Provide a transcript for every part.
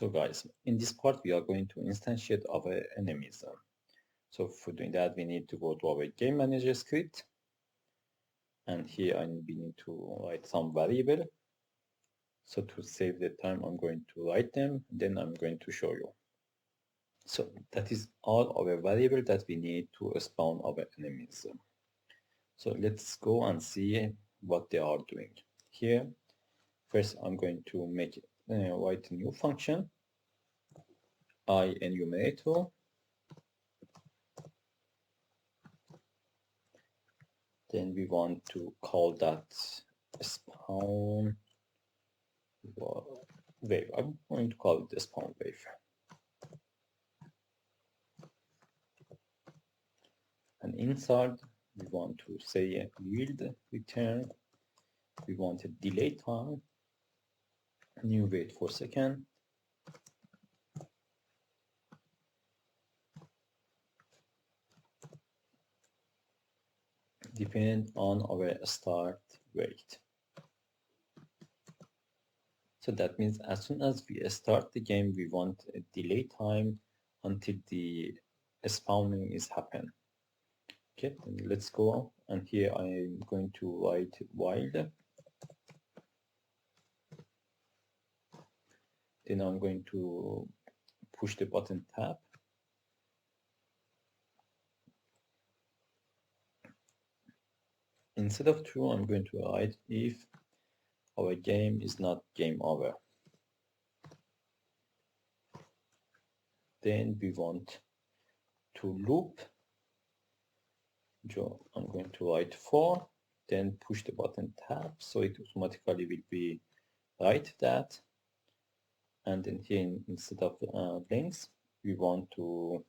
So guys, in this part we are going to instantiate our enemies. So for doing that we need to go to our game manager script, and here we need to write some variable. So to save the time I'm going to write them, then I'm going to show you. So that is all our variable that we need to spawn our enemies. So let's go and see what they are doing. Here, first I'm going to write a new function, IEnumerator. Then we want to call that spawn wave. I'm going to call it the spawn wave. And inside we want to say yield return. We want a delay time, new wait for second. Depend on our start wait. So that means as soon as we start the game, we want a delay time until the spawning is happen. Okay, let's go. And here I'm going to write while. Then I'm going to push the button tab. Instead of true, I'm going to write if our game is not game over. Then we want to loop. So I'm going to write for, then push the button tab, so it automatically will be write that. And then here instead of links, we want to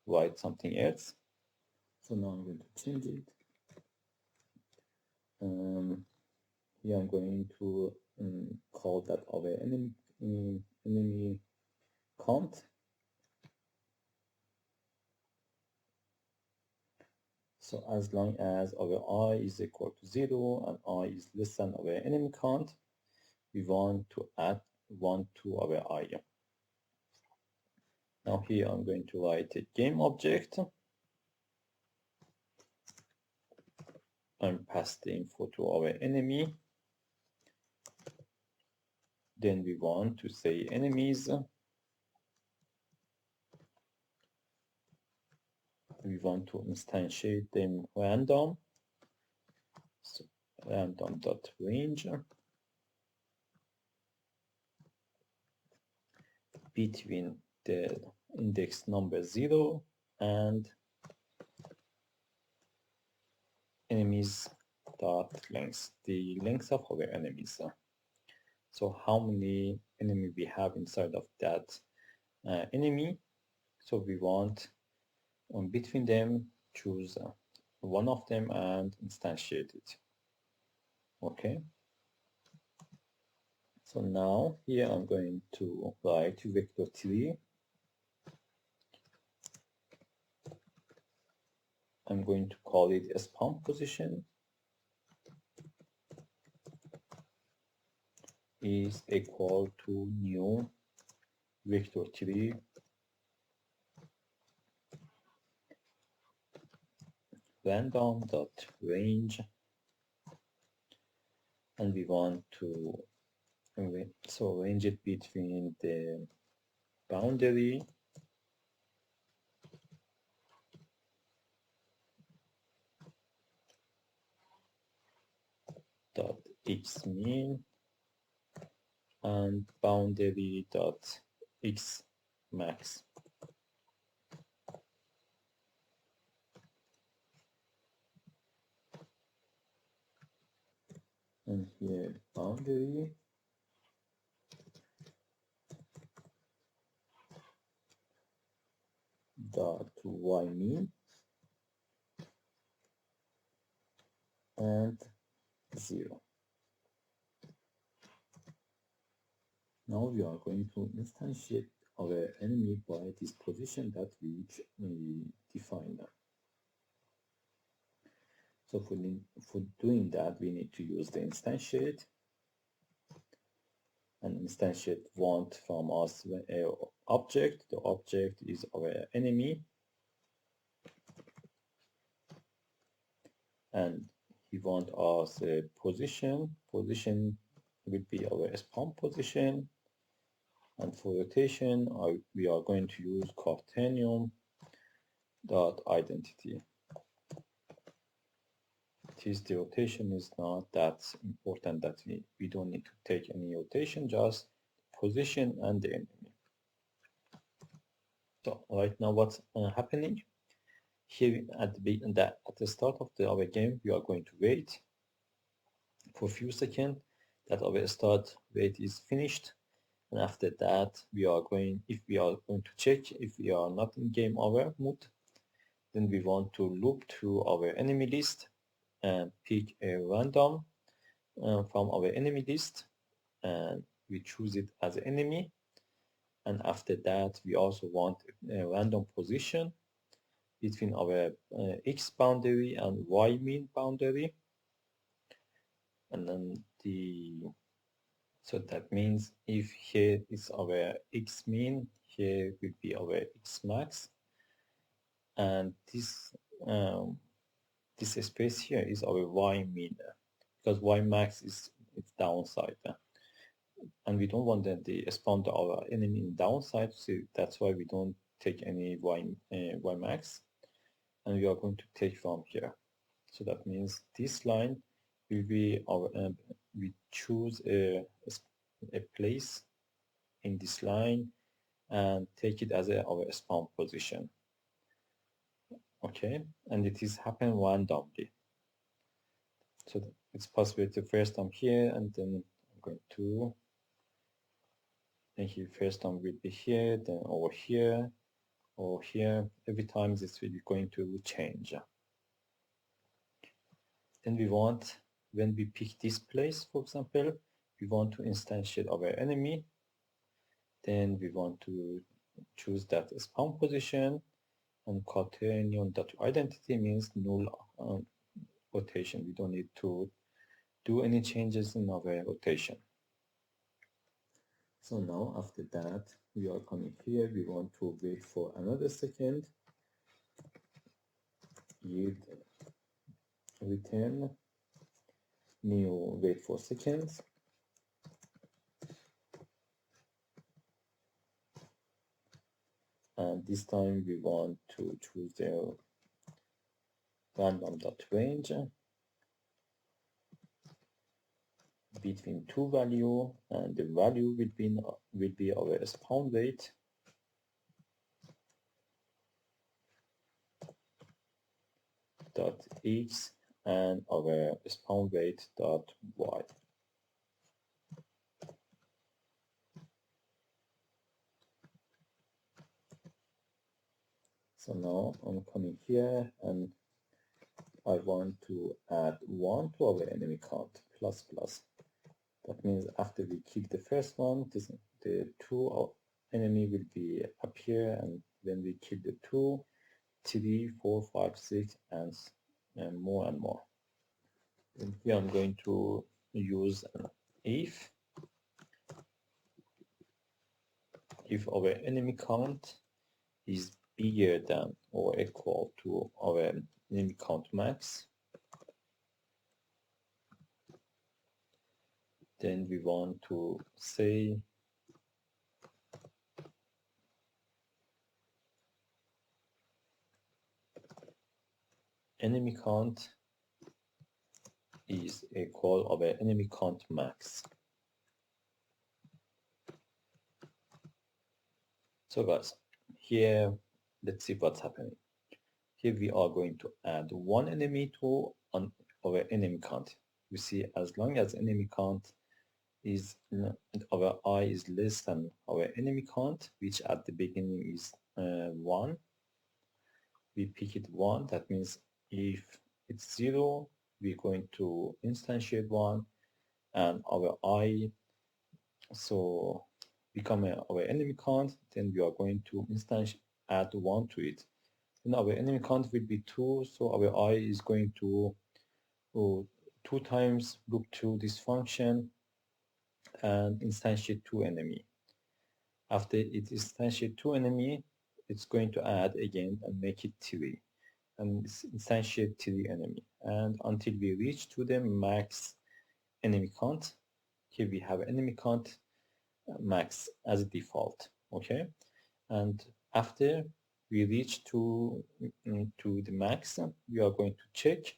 write something else. So now I'm going to change it. Here I'm going to call that our enemy count. So as long as our I is equal to 0 and I is less than our enemy count, we want to add 1 to our I. Now here I'm going to write a game object and pass the info to our enemy. Then we want to say enemies. We want to instantiate them random. So random.range between the index number 0 and enemies dot length, the length of our enemies. So how many enemy we have inside of that enemy. So we want between them choose one of them and instantiate it. Okay. So now here I'm going to write vector3. I'm going to call it a spawn position is equal to new vector3 random.range, and we want to range it between the boundary dot x mean and boundary dot x max. And here boundary dot y mean and 0. Now we are going to instantiate our enemy by this position that we define. So for doing that, we need to use the instantiate. and instantiate want from us a object. The object is our enemy, and he want us a position. Position will be our spawn position, and for rotation we are going to use Cartenium dot identity. The rotation is not that important, that we don't need to take any rotation, just position and the enemy. So right now what's happening here at the start of our game, we are going to wait for a few seconds that our start wait is finished, and after that we are going to check if we are not in game over mode, then we want to loop through our enemy list and pick a random from our enemy list, and we choose it as enemy, and after that we also want a random position between our x boundary and y mean boundary, and then so that means if here is our x mean, here will be our x max, and this space here is our y mean, because y max is its downside, and we don't want that they spawn our enemy in downside, so that's why we don't take any y max, and we are going to take from here. So that means this line will be our we choose a place in this line and take it as our spawn position. Okay, and it is happen randomly. So it's possible to first time here, and then I'm going to here first time will be here, then over here, or here. Every time this will be going to change. Then we want, when we pick this place, for example, we want to instantiate our enemy. Then we want to choose that spawn position, and Cartenium.identity means null rotation. We don't need to do any changes in our rotation. So now after that, we are coming here, we want to wait for another second, yield return new wait for seconds, and this time we want to choose the random.range between two value, and the value will be our spawn weight dot x and our spawn weight dot y. So now I'm coming here and I want to add 1 to our enemy count plus plus. That means after we kill the first one, the two enemy will be appear, and when we kill the 2, 3, 4, 5, 6, and more and more. And here I'm going to use an if our enemy count is bigger than or equal to our enemy count max, then we want to say enemy count is equal of our enemy count max. So guys, here let's see what's happening. Here we are going to add one enemy to our enemy count. You see, as long as enemy count is our I is less than our enemy count, which at the beginning is 1, we pick it 1. That means if it's 0, we're going to instantiate 1, and our I so become our enemy count, then we are going to add 1 to it. Then our enemy count will be 2, so our I is going to 2 times loop through this function and instantiate two enemy. After it instantiate two enemy, it's going to add again and make it 3 and instantiate 3 enemy, and until we reach to the max enemy count. Here we have enemy count max as a default, okay? And after we reach to the max, we are going to check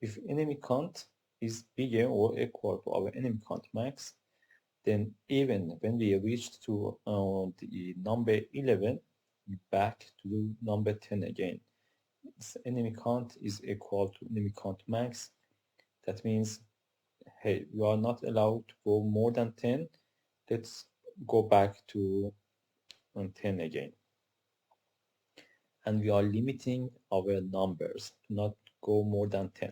if enemy count is bigger or equal to our enemy count max. Then even when we reach to the number 11, we back to number 10 again. This enemy count is equal to enemy count max. That means, hey, you are not allowed to go more than 10. Let's go back to 10 again. And we are limiting our numbers to not go more than 10.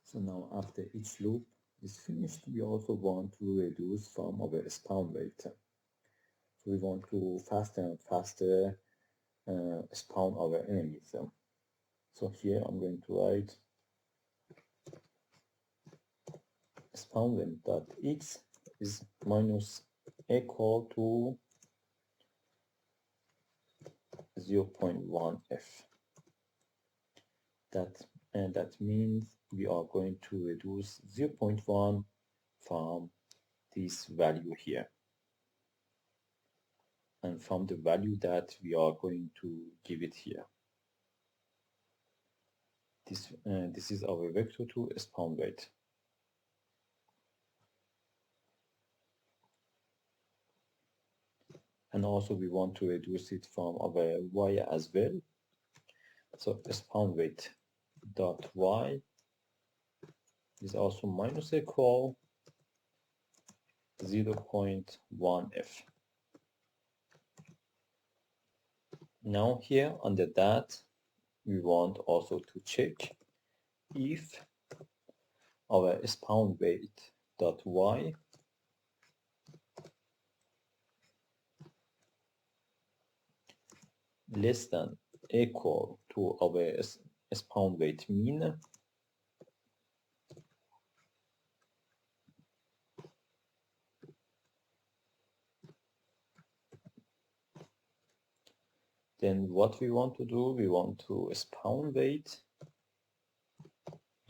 So now after each loop is finished, we also want to reduce from our spawn rate. So we want to faster and faster spawn our enemies. So here I'm going to write spawn length.x is minus equal to 0.1f. That means we are going to reduce 0.1 from this value here, and from the value that we are going to give it here. This is our vector to spawn rate. And also we want to reduce it from our y as well. So spawn rate dot y is also minus equal 0.1f. Now here under that, we want also to check if our spawn rate dot y less than equal to our spawn rate mean. Then what we want to do, we want to spawn rate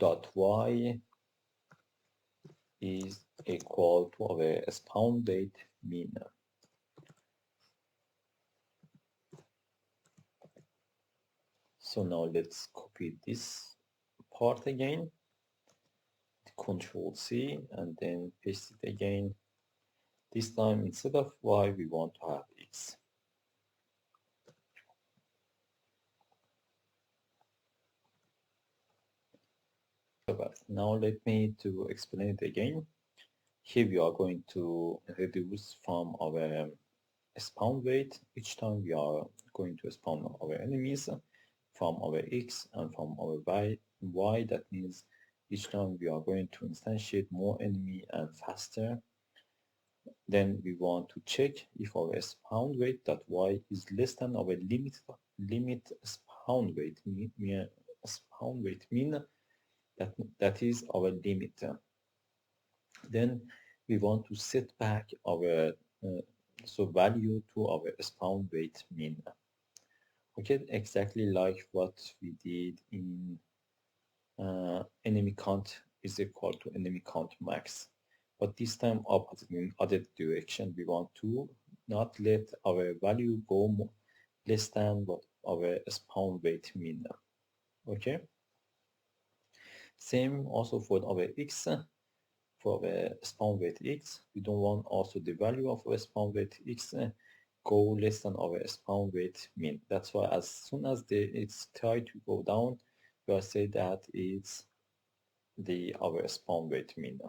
dot y is equal to our spawn rate mean. So now let's copy this part again, Control C, and then paste it again. This time instead of y, we want to have x. Now let me to explain it again. Here we are going to reduce from our spawn rate each time we are going to spawn our enemies, from our x and from our y. That means each time we are going to instantiate more enemy and faster. Then we want to check if our spawn rate dot y is less than our limit spawn rate mean. That is our limit. Then we want to set back our value to our spawn rate mean. Okay, exactly like what we did in enemy count is equal to enemy count max. But this time opposite, in other direction. We want to not let our value go less than what our spawn rate mean. Okay. Same also for our x. For our spawn rate x, we don't want also the value of our spawn rate x go less than our spawn rate mean. That's why as soon as it's try to go down, we will say that it's our spawn rate mean.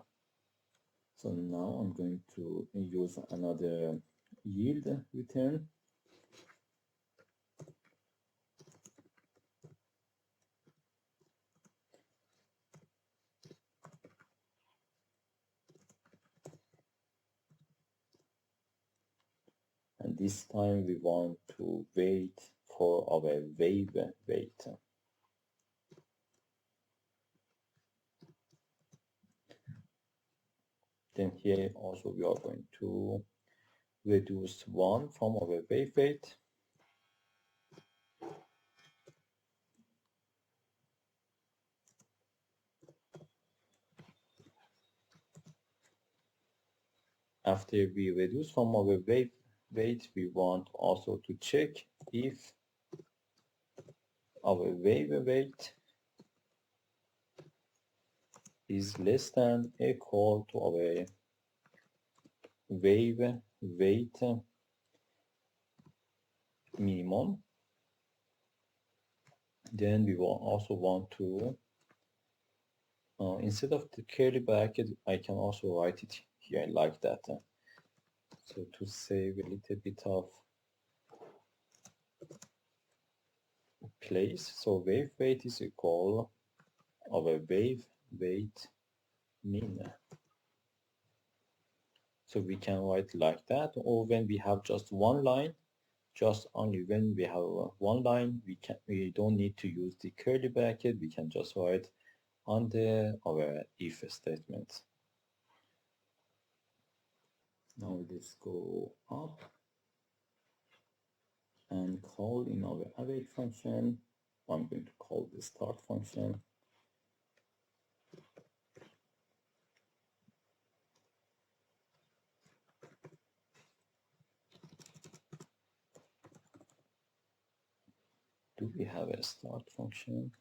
So now I'm going to use another yield return. And this time we want to wait for our wave wait. Then here also we are going to reduce 1 from our wave weight. After we reduce from our wave weight, we want also to check if our wave weight is less than equal to our wave weight minimum. Then we will also want to, instead of the curly bracket, I can also write it here like that. So to save a little bit of place, so wave weight is equal our wave weight min. So we can write like that, or when we have just one line, just only when we have one line, we don't need to use the curly bracket. We can just write under our if statement. Now let's go up and call in our await function. I'm going to call the start function. Do we have a start function?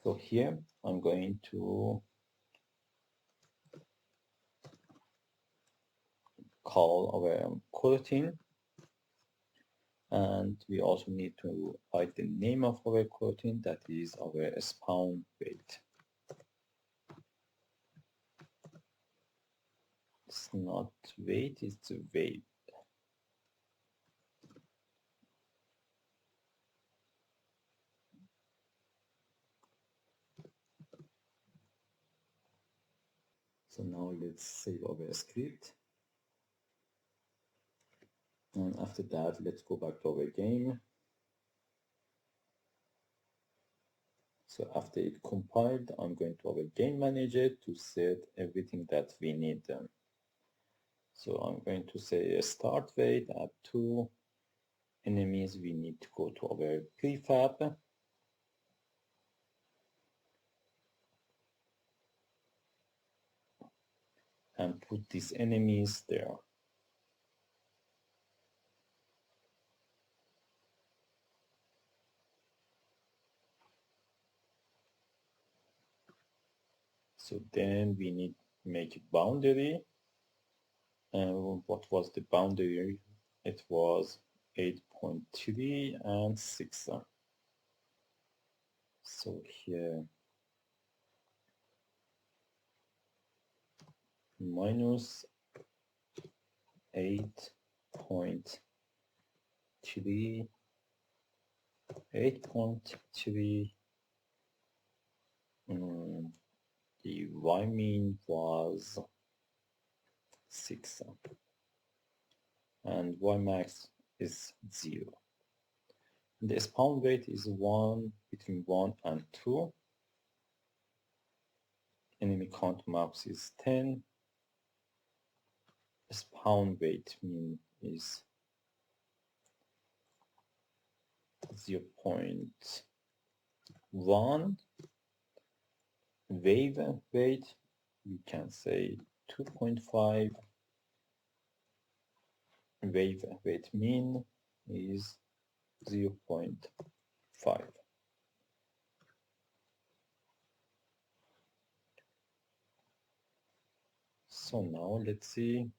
So here I'm going to call our coroutine, and we also need to write the name of our coroutine, that is our spawn weight. It's not weight, it's weight. So now let's save our script. And after that, let's go back to our game. So after it compiled, I'm going to our game manager to set everything that we need. So I'm going to say a start weight at 2 enemies. We need to go to our prefab. And put these enemies there. So then we need to make a boundary. And what was the boundary? It was 8.3 and 6. So here minus 8.3, 8.3. The y mean was 6, and y max is 0. The spawn weight is 1, between 1 and 2. Enemy count max is 10. Spawn weight mean is 0.1. Wave weight, we can say 2.5. Wave weight mean is 0.5. So now let's see.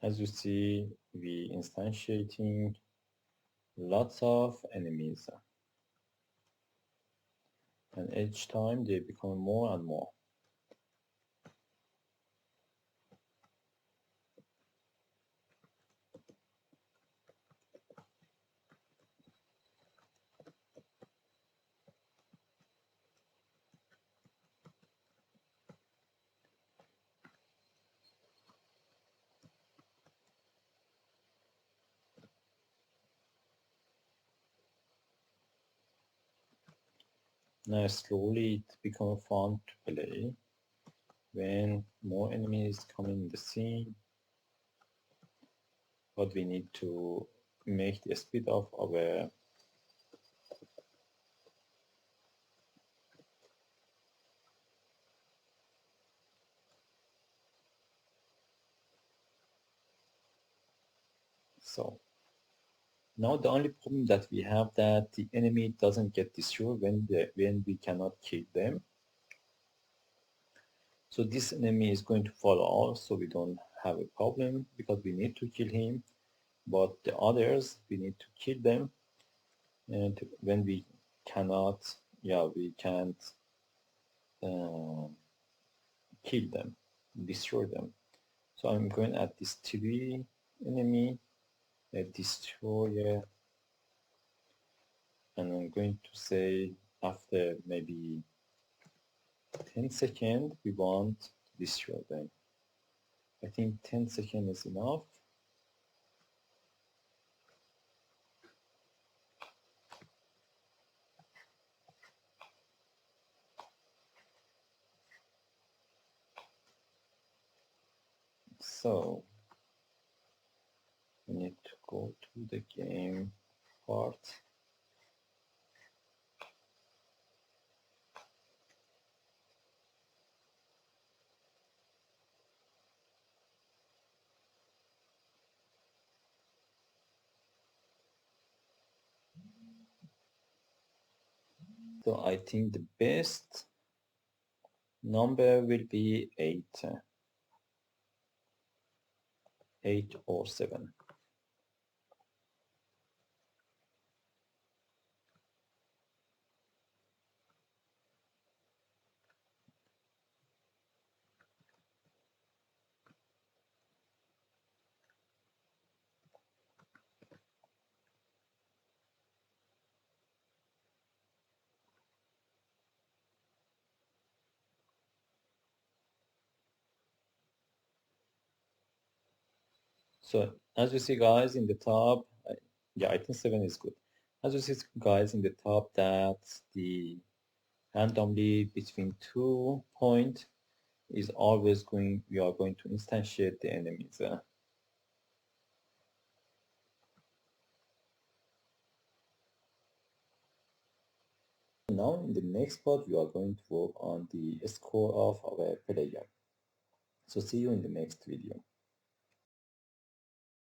As you see, we instantiating lots of enemies, and each time they become more and more. Now slowly it becomes fun to play when more enemies come in the scene, but we need to make the speed of our so now the only problem that we have that the enemy doesn't get destroyed when we cannot kill them. So this enemy is going to follow us, so we don't have a problem because we need to kill him. But the others, we need to kill them. And when we cannot, we can't uh, kill them, destroy them. So I'm going at this 3 enemy, a destroyer, and I'm going to say after maybe 10 seconds, we want to destroy them. I think 10 seconds is enough. So we need to go to the game part. So I think the best number will be 8 or 7. So as you see guys in the top, I think 7 is good. As you see guys in the top that the randomly between 2 point is always going, we are going to instantiate the enemies. Now in the next part we are going to work on the score of our player. So see you in the next video.